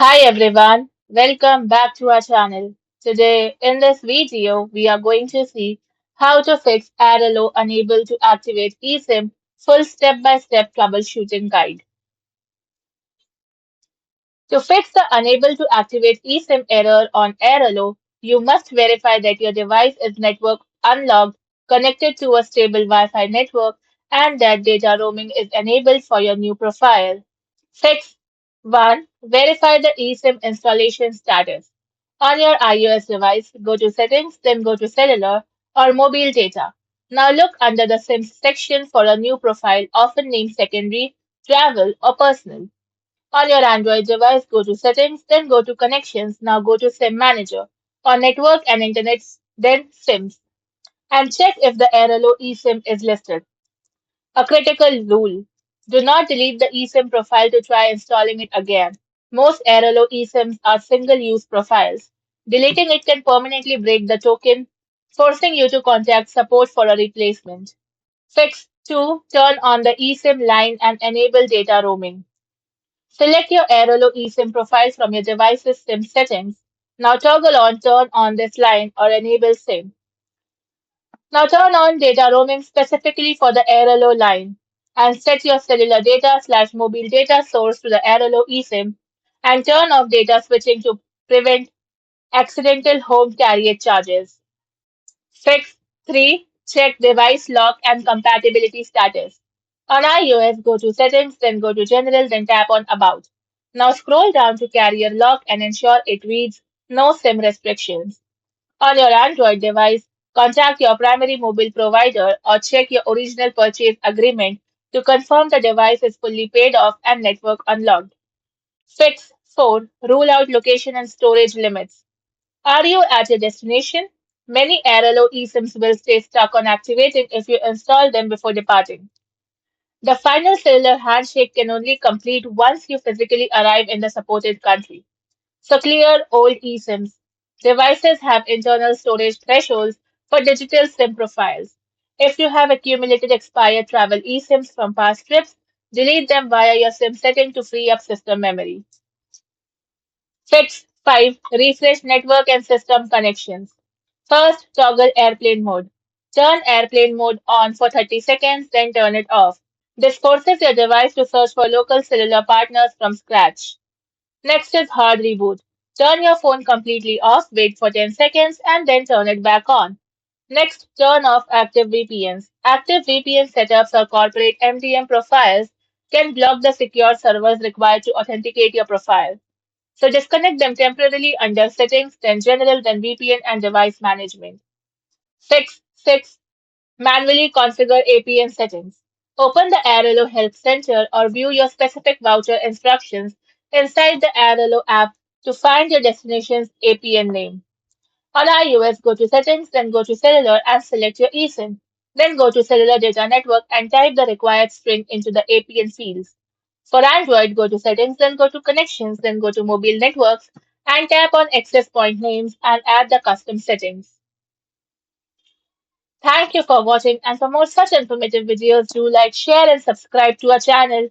Hi everyone, welcome back to our channel. Today in this video we are going to see how to fix Airalo unable to activate eSIM full step-by-step troubleshooting guide. To fix the unable to activate eSIM error on Airalo, you must verify that your device is network unlocked, connected to a stable Wi-Fi network, and that data roaming is enabled for your new profile. Fix 1. Verify the eSIM installation status. On your iOS device, go to Settings, then go to Cellular or Mobile Data. Now look under the SIMs section for a new profile, often named Secondary, Travel, or Personal. On your Android device, go to Settings, then go to Connections. Now go to SIM Manager. On Network and Internet, then SIMs. And check if the Airalo eSIM is listed. A critical rule. Do not delete the eSIM profile to try installing it again. Most Airalo eSIMs are single-use profiles. Deleting it can permanently break the token, forcing you to contact support for a replacement. Fix 2. Turn on the eSIM line and enable data roaming. Select your Airalo eSIM profile from your device's SIM settings. Now toggle on Turn on this line or Enable SIM. Now turn on data roaming specifically for the Airalo line and set your cellular data slash mobile data source to the Airalo eSIM and turn off data switching to prevent accidental home carrier charges. Fix 3. Check device lock and compatibility status. On iOS, go to Settings, then go to General, then tap on About. Now scroll down to Carrier Lock and ensure it reads No SIM restrictions. On your Android device, contact your primary mobile provider or check your original purchase agreement to confirm the device is fully paid off and network unlocked. Fix 4. Rule out location and storage limits. Are you at your destination? Many Airalo eSIMs will stay stuck on activating if you install them before departing. The final cellular handshake can only complete once you physically arrive in the supported country. So clear old eSIMs. Devices have internal storage thresholds for digital SIM profiles. If you have accumulated expired travel eSIMs from past trips, delete them via your SIM setting to free up system memory. Fix 5. Refresh network and system connections. First, toggle airplane mode. Turn airplane mode on for 30 seconds, then turn it off. This forces your device to search for local cellular partners from scratch. Next is hard reboot. Turn your phone completely off, wait for 10 seconds, and then turn it back on. Next, turn off active VPNs. Active VPN setups or corporate MDM profiles can block the secure servers required to authenticate your profile. So disconnect them temporarily under Settings, then General, then VPN and Device Management. Fix 6. Manually configure APN settings. Open the Airalo Help Center or view your specific voucher instructions inside the Airalo app to find your destination's APN name. On iOS, go to Settings, then go to Cellular and select your eSIM. Then go to Cellular Data Network and type the required string into the APN fields. For Android, go to Settings, then go to Connections, then go to Mobile Networks and tap on Access Point Names and add the custom settings. Thank you for watching, and for more such informative videos, do like, share and subscribe to our channel.